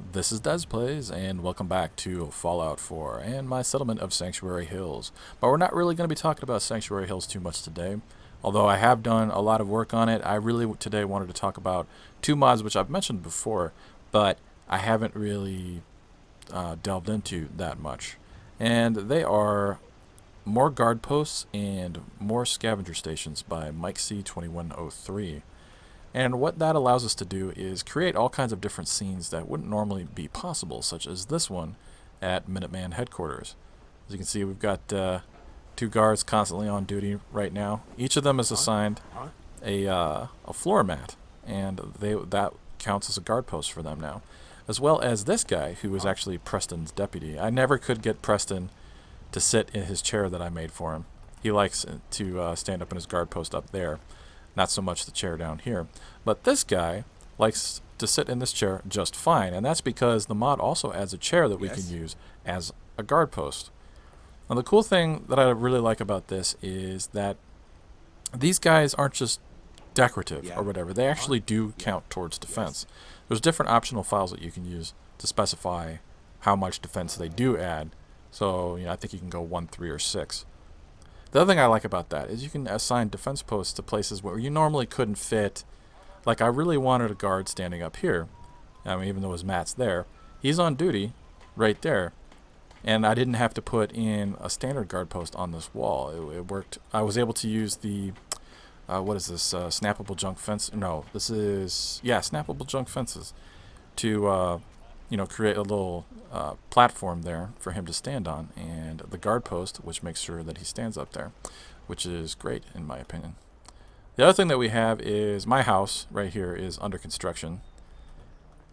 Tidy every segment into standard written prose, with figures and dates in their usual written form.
This is Des Plays, and welcome back to Fallout 4 and my settlement of Sanctuary Hills. But we're not really going to be talking about Sanctuary Hills too much today. Although I have done a lot of work on it, I really today wanted to talk about two mods which I've mentioned before, but I haven't really delved into that much. And they are more guard posts and more scavenger stations by Mike C2103. And what that allows us to do is create all kinds of different scenes that wouldn't normally be possible, such as this one at Minuteman headquarters. As you can see, we've got two guards constantly on duty right now. Each of them is assigned a floor mat, and that counts as a guard post for them now. As well as this guy, who is actually Preston's deputy. I never could get Preston to sit in his chair that I made for him. He likes to stand up in his guard post up there, not so much the chair down here. But this guy likes to sit in this chair just fine, and that's because the mod also adds a chair that we can use as a guard post. Now the cool thing that I really like about this is that these guys aren't just decorative or whatever. They actually do count towards defense. There's different optional files that you can use to specify how much defense they do add. So I think you can go 1, 3, or 6. The other thing I like about that is you can assign defense posts to places where you normally couldn't fit. Like I really wanted a guard standing up here. I mean, even though his mat's there, he's on duty right there. And I didn't have to put in a standard guard post on this wall. It worked. I was able to use the, what is this, snappable junk fence? No, this is, snappable junk fences to, create a little platform there for him to stand on, and the guard post, which makes sure that he stands up there, which is great in my opinion. The other thing that we have is my house right here is under construction,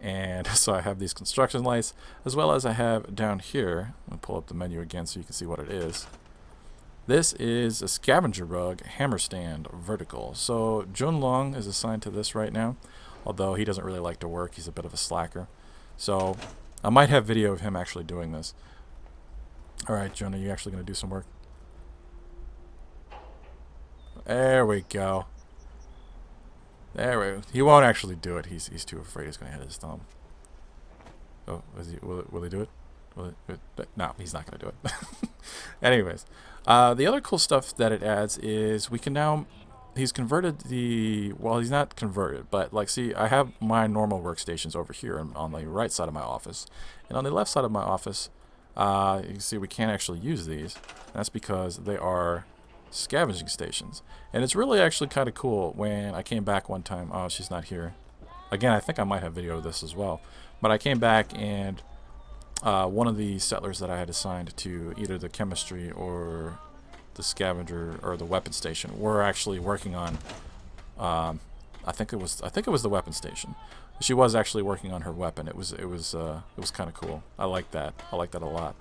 and so I have these construction lights, as well as I have down here, I'll pull up the menu again so you can see what it is. This is a scavenger rug hammer stand vertical. So Jun Long is assigned to this right now, although he doesn't really like to work. He's a bit of a slacker. So I might have video of him actually doing this. Alright, Jun, are you actually going to do some work? There we go. He won't actually do it. He's too afraid he's going to hit his thumb. Oh, will he do it? No, he's not going to do it. Anyways, the other cool stuff that it adds is we can now, he's converted well, he's not converted, but like, see, I have my normal workstations over here on the right side of my office. And on the left side of my office, you can see we can't actually use these. That's because they are scavenging stations. And it's really actually kind of cool when I came back one time. Oh, she's not here. Again, I think I might have video of this as well. But I came back and one of the settlers that I had assigned to either the chemistry or the scavenger or the weapon station were actually working on I think it was the weapon station. She was actually working on her weapon. It was kind of cool. I like that. I like that a lot.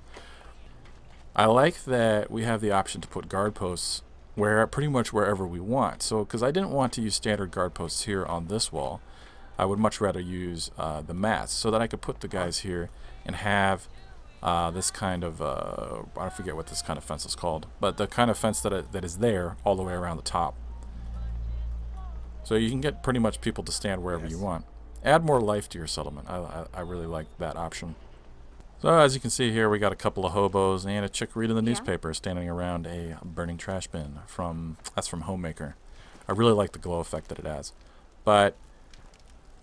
I like that we have the option to put guard posts pretty much wherever we want. So because I didn't want to use standard guard posts here on this wall, I would much rather use the mats so that I could put the guys here and have this kind of, I forget what this kind of fence is called, but the kind of fence that is there all the way around the top. So you can get pretty much people to stand wherever you want. Add more life to your settlement. I really like that option. So as you can see here, we got a couple of hobos and a chick reading the newspaper standing around a burning trash bin. That's from Homemaker. I really like the glow effect that it adds. But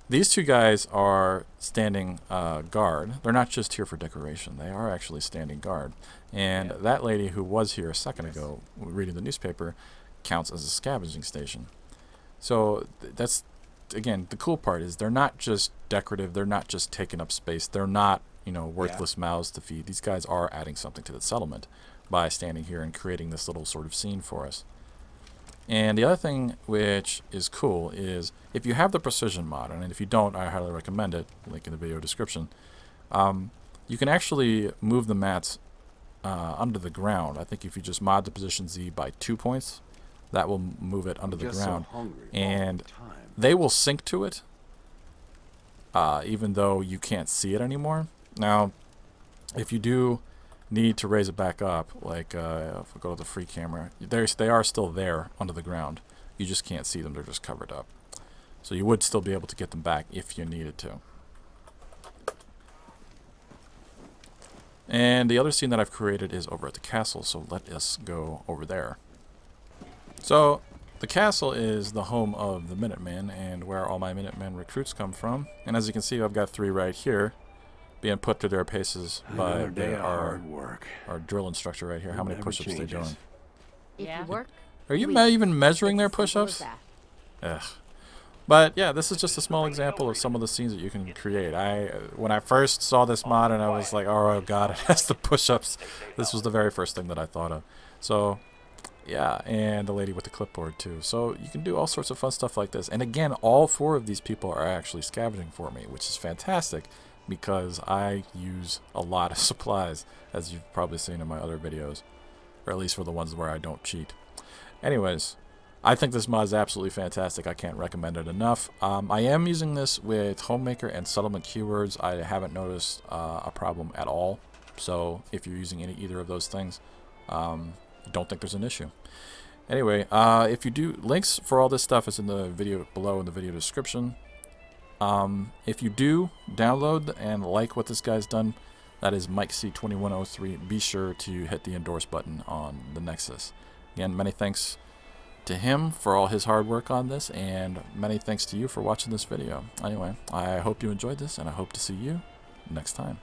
these two guys are standing guard. They're not just here for decoration. They are actually standing guard. And that lady who was here a second ago reading the newspaper counts as a scavenging station. So that's, again, the cool part is they're not just decorative. They're not just taking up space. They're not, worthless mouths to feed. These guys are adding something to the settlement by standing here and creating this little sort of scene for us. And the other thing which is cool is if you have the precision mod, and if you don't, I highly recommend it, link in the video description, you can actually move the mats under the ground. I think if you just mod the position Z by 2 points, that will move it under the ground. And they will sync to it, even though you can't see it anymore. Now, if you do need to raise it back up, like if we go to the free camera, they are still there under the ground. You just can't see them. They're just covered up. So you would still be able to get them back if you needed to. And the other scene that I've created is over at the castle, so let us go over there. So, the castle is the home of the Minutemen and where all my Minutemen recruits come from. And as you can see, I've got 3 right here being put through their paces by our drill instructor right here. How many push-ups they doing? If you work, Are you even measuring their push-ups? Ugh. But yeah, this is just a small example of some of the scenes that you can create. When I first saw this mod and I was like, oh god, it has the push-ups. This was the very first thing that I thought of. So yeah, and the lady with the clipboard too. So you can do all sorts of fun stuff like this. And again, all 4 of these people are actually scavenging for me, which is fantastic because I use a lot of supplies, as you've probably seen in my other videos, or at least for the ones where I don't cheat. Anyways, I think this mod is absolutely fantastic. I can't recommend it enough. I am using this with homemaker and settlement keywords. I haven't noticed a problem at all. So if you're using either of those things, don't think there's an issue. Anyway, if you do, links for all this stuff is in the video below in the video description. If you do download and like what this guy's done, that is Mike C2103, be sure to hit the endorse button on the Nexus. Again, many thanks to him for all his hard work on this, and many thanks to you for watching this video. Anyway, I hope you enjoyed this, and I hope to see you next time.